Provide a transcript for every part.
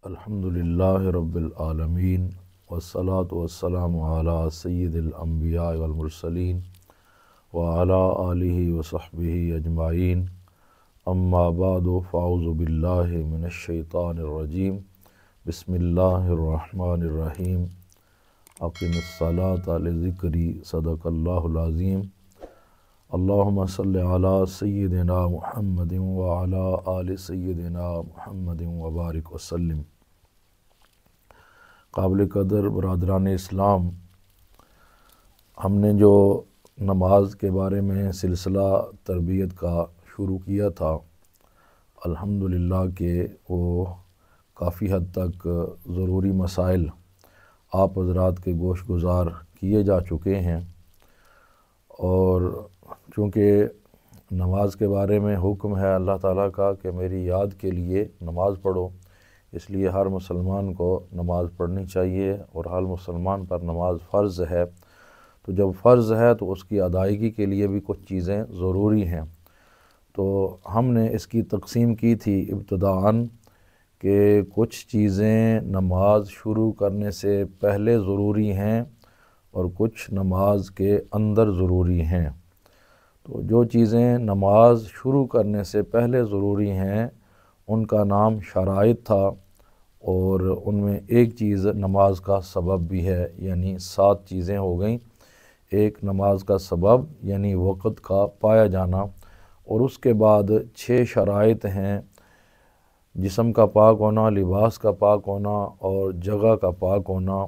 الحمدللہ رب العالمین والصلاة والسلام علی سید الانبیاء والمرسلین وعلی آلہ وصحبہ اجمعین اما بعد فاعوذ باللہ من الشیطان الرجیم بسم اللہ الرحمن الرحیم اقم الصلاۃ لذکری صدق اللہ العظیم اللہم صلی علی سیدنا محمد وعلی آل سیدنا محمد وبارک وسلم۔ قابل قدر برادران اسلام، ہم نے جو نماز کے بارے میں سلسلہ تربیت کا شروع کیا تھا، الحمدللہ کہ وہ کافی حد تک ضروری مسائل آپ حضرات کے گوش گزار کیے جا چکے ہیں، اور چونکہ نماز کے بارے میں حکم ہے اللہ تعالیٰ کا کہ میری یاد کے لیے نماز پڑھو، اس لیے ہر مسلمان کو نماز پڑھنی چاہیے اور ہر مسلمان پر نماز فرض ہے۔ تو جب فرض ہے تو اس کی ادائیگی کے لیے بھی کچھ چیزیں ضروری ہیں۔ تو ہم نے اس کی تقسیم کی تھی ابتداً کہ کچھ چیزیں نماز شروع کرنے سے پہلے ضروری ہیں اور کچھ نماز کے اندر ضروری ہیں۔ تو جو چیزیں نماز شروع کرنے سے پہلے ضروری ہیں ان کا نام شرائط تھا، اور ان میں ایک چیز نماز کا سبب بھی ہے، یعنی 7 چیزیں ہو گئیں۔ ایک نماز کا سبب یعنی وقت کا پایا جانا، اور اس کے بعد 6 شرائط ہیں: جسم کا پاک ہونا، لباس کا پاک ہونا، اور جگہ کا پاک ہونا،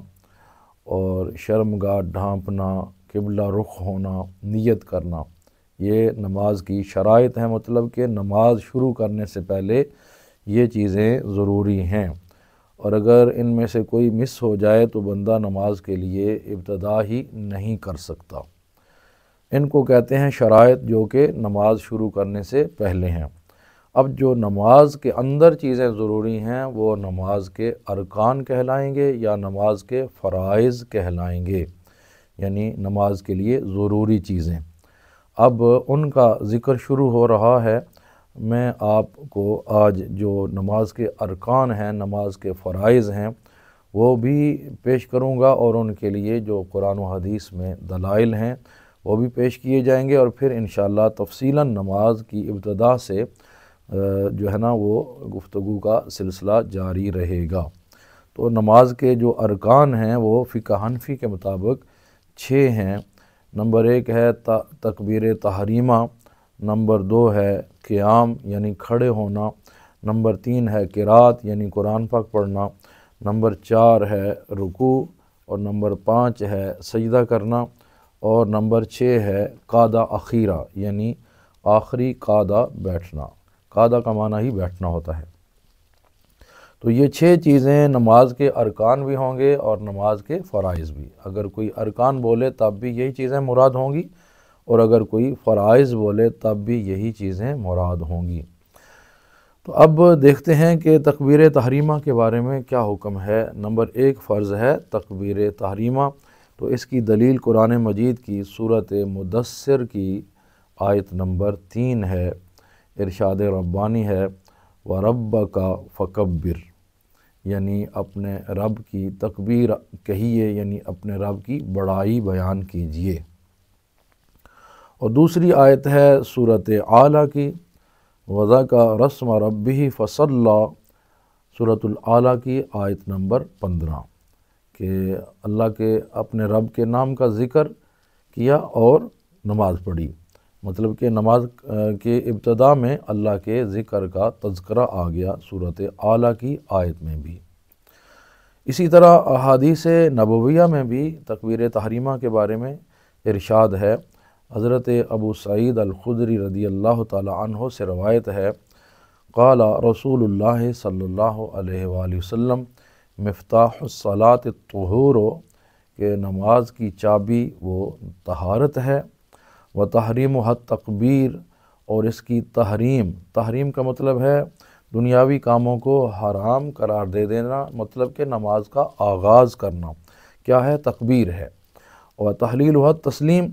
اور شرمگاہ ڈھانپنا، قبلہ رخ ہونا، نیت کرنا۔ یہ نماز کی شرائط ہیں، مطلب کہ نماز شروع کرنے سے پہلے یہ چیزیں ضروری ہیں، اور اگر ان میں سے کوئی مس ہو جائے تو بندہ نماز کے لیے ابتدا ہی نہیں کر سکتا۔ ان کو کہتے ہیں شرائط، جو کہ نماز شروع کرنے سے پہلے ہیں۔ اب جو نماز کے اندر چیزیں ضروری ہیں وہ نماز کے ارکان کہلائیں گے یا نماز کے فرائض کہلائیں گے، یعنی نماز کے لیے ضروری چیزیں۔ اب ان کا ذکر شروع ہو رہا ہے۔ میں آپ کو آج جو نماز کے ارکان ہیں، نماز کے فرائض ہیں، وہ بھی پیش کروں گا، اور ان کے لیے جو قرآن و حدیث میں دلائل ہیں وہ بھی پیش کیے جائیں گے، اور پھر انشاءاللہ تفصیلاً نماز کی ابتدا سے جو ہے نا وہ گفتگو کا سلسلہ جاری رہے گا۔ تو نماز کے جو ارکان ہیں وہ فقہ حنفی کے مطابق 6 ہیں۔ نمبر 1 ہے تکبیر تحریمہ، نمبر 2 ہے قیام یعنی کھڑے ہونا، نمبر 3 ہے قرات یعنی قرآن پاک پڑھنا، نمبر 4 ہے رکوع، اور نمبر 5 ہے سجدہ کرنا، اور نمبر 6 ہے قعدہ اخیرہ یعنی آخری قعدہ بیٹھنا۔ قعدہ کا معنی ہی بیٹھنا ہوتا ہے۔ تو یہ 6 چیزیں نماز کے ارکان بھی ہوں گے اور نماز کے فرائض بھی۔ اگر کوئی ارکان بولے تب بھی یہی چیزیں مراد ہوں گی، اور اگر کوئی فرائض بولے تب بھی یہی چیزیں مراد ہوں گی۔ تو اب دیکھتے ہیں کہ تکبیر تحریمہ کے بارے میں کیا حکم ہے۔ نمبر 1 فرض ہے تکبیر تحریمہ، تو اس کی دلیل قرآن مجید کی سورۃ مدثر کی آیت نمبر 3 ہے۔ ارشاد ربانی ہے وَرَبَّكَ فَكَبِّرْ، یعنی اپنے رب کی تکبیر کہیے، یعنی اپنے رب کی بڑائی بیان کیجیے۔ اور دوسری آیت ہے سورۃ اعلیٰ کی وَذَكَرَ اسْمَ رَبِّهِ فَصَلَّى، سورۃ الاعلیٰ کی آیت نمبر 15، کہ اللہ کے اپنے رب کے نام کا ذکر کیا اور نماز پڑھی، مطلب کہ نماز کے ابتدا میں اللہ کے ذکر کا تذکرہ آ گیا سورۃ اعلیٰ کی آیت میں بھی۔ اسی طرح احادیث نبویہ میں بھی تکبیر تحریمہ کے بارے میں ارشاد ہے۔ حضرت ابو سعید الخدری رضی اللہ تعالی عنہ سے روایت ہے، قال رسول اللہ صلی اللہ علیہ وآلہ وسلم مفتاح الصلاۃ الطہور، کہ نماز کی چابی وہ طہارت ہے، و تحریمها التکبیر، اور اس کی تحریم کا مطلب ہے دنیاوی کاموں کو حرام قرار دے دینا، مطلب کہ نماز کا آغاز کرنا کیا ہے؟ تکبیر ہے۔ اور تحلیلها التسلیم،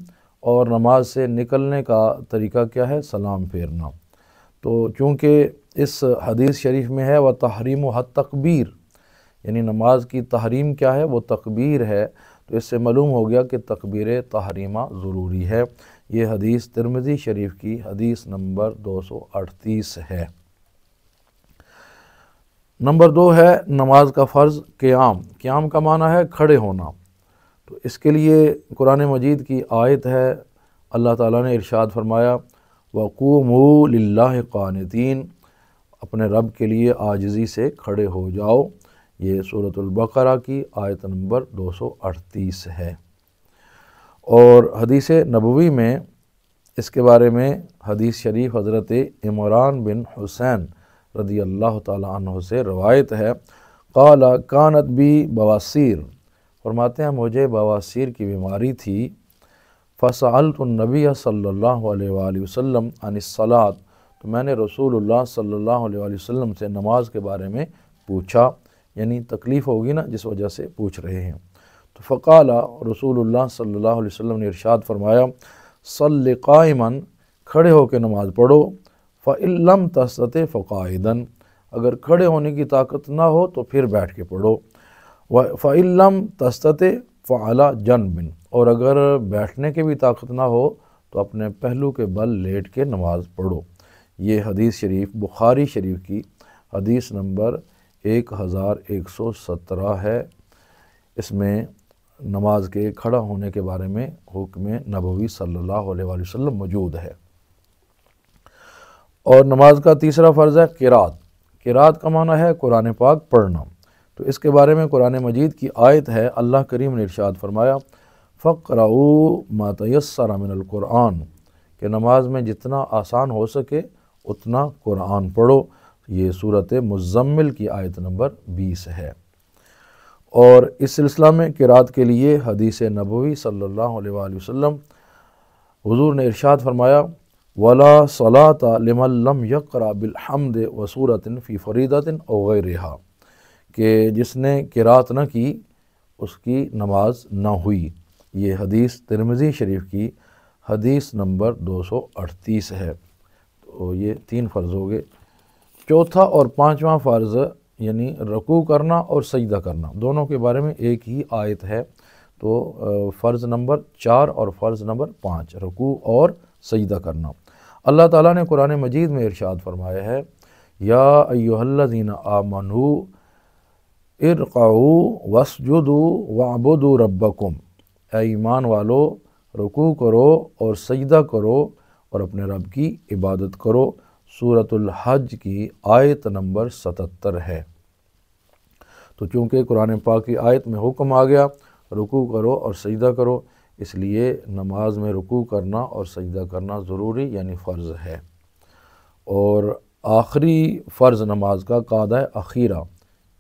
اور نماز سے نکلنے کا طریقہ کیا ہے؟ سلام پھیرنا۔ تو چونکہ اس حدیث شریف میں ہے وَتَحْرِيمُهَا التَّكْبِيرُ، یعنی نماز کی تحریم کیا ہے؟ وہ تکبیر ہے، تو اس سے معلوم ہو گیا کہ تکبیر تحریمہ ضروری ہے۔ یہ حدیث ترمذی شریف کی حدیث نمبر 238 ہے۔ نمبر 2 ہے نماز کا فرض قیام۔ قیام کا معنی ہے کھڑے ہونا، تو اس کے لیے قرآن مجید کی آیت ہے، اللہ تعالیٰ نے ارشاد فرمایا وَقُومُوا لِلَّهِ قَانِتِينَ، اپنے رب کے لیے عاجزی سے کھڑے ہو جاؤ۔ یہ سورۃ البقرہ کی آیت نمبر 238 ہے۔ اور حدیث نبوی میں اس کے بارے میں حدیث شریف حضرت عمران بن حسین رضی اللہ تعالیٰ عنہ سے روایت ہے، قال کانت بی بواسیر، فرماتے ہیں مجھے بواسیر کی بیماری تھی، فسألت النبی صلی اللہ علیہ وآلہ وسلم عن الصلاۃ، تو میں نے رسول اللہ صلی اللہ علیہ وآلہ وسلم سے نماز کے بارے میں پوچھا، یعنی تکلیف ہوگی نا جس وجہ سے پوچھ رہے ہیں۔ تو فقال، رسول اللہ صلی اللہ علیہ وسلم نے ارشاد فرمایا صلی قائما، کھڑے ہو کے نماز پڑھو، فإن لم تستطع فقاعدا، اگر کھڑے ہونے کی طاقت نہ ہو تو پھر بیٹھ کے پڑھو، فإن لم تستطع فعلی جنب، اور اگر بیٹھنے کی بھی طاقت نہ ہو تو اپنے پہلو کے بل لیٹ کے نماز پڑھو۔ یہ حدیث شریف بخاری شریف کی حدیث نمبر 1117 ہے۔ اس میں نماز کے کھڑا ہونے کے بارے میں حکم نبوی صلی اللہ علیہ وآلہ وسلم موجود ہے۔ اور نماز کا تیسرا فرض ہے قرات۔ قرات کا معنی ہے قرآن پاک پڑھنا، تو اس کے بارے میں قرآن مجید کی آیت ہے، اللہ کریم نے ارشاد فرمایا فَقْرَؤُوا مَا تَيَسَّرَ مِنَ الْقُرْآنِ، کہ نماز میں جتنا آسان ہو سکے اتنا قرآن پڑھو۔ یہ سورۃ مزمل کی آیت نمبر 20 ہے۔ اور اس سلسلہ میں قرات کے لیے حدیث نبوی صلی اللہ علیہ وآلہ وسلم حضور نے ارشاد فرمایا وَلَا صَلَاةَ لِمَن لَّمْ يَقْرَأْ بِالْحَمْدِ وَسُورَةٍ فِي فَرِيضَةٍ أَوْ غَيْرِهَا، کہ جس نے قرات نہ کی اس کی نماز نہ ہوئی۔ یہ حدیث ترمذی شریف کی حدیث نمبر 238 ہے۔ تو یہ 3 فرض ہو گئے۔ چوتھا اور 5واں فرض یعنی رکوع کرنا اور سجدہ کرنا، دونوں کے بارے میں ایک ہی آیت ہے، تو فرض نمبر 4 اور فرض نمبر 5 رکوع اور سجدہ کرنا۔ اللہ تعالیٰ نے قرآن مجید میں ارشاد فرمایا ہے یا ایھا الذین آمنوا ارکعوا واسجدوا واعبدوا ربکم، اے ایمان والو رکوع کرو اور سجدہ کرو اور اپنے رب کی عبادت کرو۔ سورۃ الحج کی آیت نمبر 77 ہے۔ تو چونکہ قرآن پاک کی آیت میں حکم آ گیا رکوع کرو اور سجدہ کرو، اس لیے نماز میں رکوع کرنا اور سجدہ کرنا ضروری یعنی فرض ہے۔ اور آخری فرض نماز کا قاعدہ اخیرہ،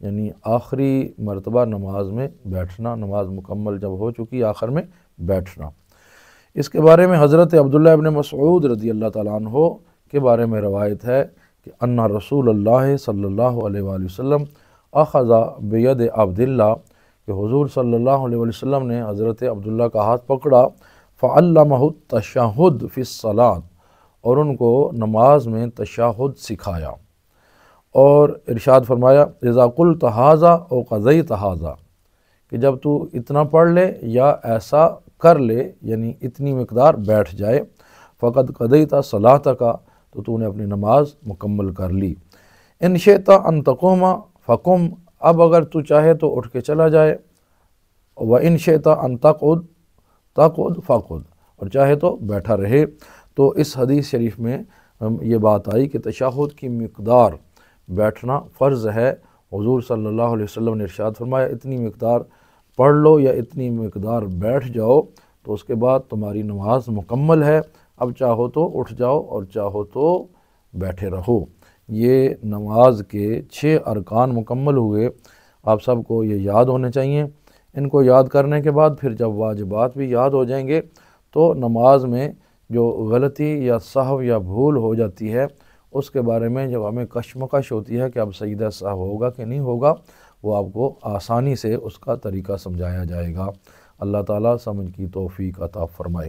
یعنی آخری مرتبہ نماز میں بیٹھنا، نماز مکمل جب ہو چکی آخر میں بیٹھنا۔ اس کے بارے میں حضرت عبداللہ ابن مسعود رضی اللہ تعالیٰ عنہ کے بارے میں روایت ہے کہ ان رسول اللہ صلی اللہ علیہ وآلہ وسلم اخذ بید عبداللہ، کہ حضور صلی اللہ علیہ وآلہ وسلم نے حضرت عبداللہ کا ہاتھ پکڑا، فعلمہ التشہد فی الصلاۃ، اور ان کو نماز میں تشہد سکھایا، اور ارشاد فرمایا اذا قلت ھذا او قضیت ھذا، کہ جب تو اتنا پڑھ لے یا ایسا کر لے، یعنی اتنی مقدار بیٹھ جائے، فقد قضیت صلاتک، تو نے اپنی نماز مکمل کر لی۔ ان شئت ان تقوم فقم، اب اگر تو چاہے تو اٹھ کے چلا جائے، وان شئت ان تقعد تقعد فقعد، اور چاہے تو بیٹھا رہے۔ تو اس حدیث شریف میں یہ بات آئی کہ تشہد کی مقدار بیٹھنا فرض ہے۔ حضور صلی اللہ علیہ وسلم نے ارشاد فرمایا اتنی مقدار پڑھ لو یا اتنی مقدار بیٹھ جاؤ تو اس کے بعد تمہاری نماز مکمل ہے، اب چاہو تو اٹھ جاؤ اور چاہو تو بیٹھے رہو۔ یہ نماز کے 6 ارکان مکمل ہوئے، آپ سب کو یہ یاد ہونے چاہیے۔ ان کو یاد کرنے کے بعد پھر جب واجبات بھی یاد ہو جائیں گے تو نماز میں جو غلطی یا سہو یا بھول ہو جاتی ہے اس کے بارے میں جب ہمیں کشمکش ہوتی ہے کہ اب سجدہ سہو ہوگا کہ نہیں ہوگا، وہ آپ کو آسانی سے اس کا طریقہ سمجھایا جائے گا۔ اللہ تعالیٰ سمجھ کی توفیق عطا فرمائے۔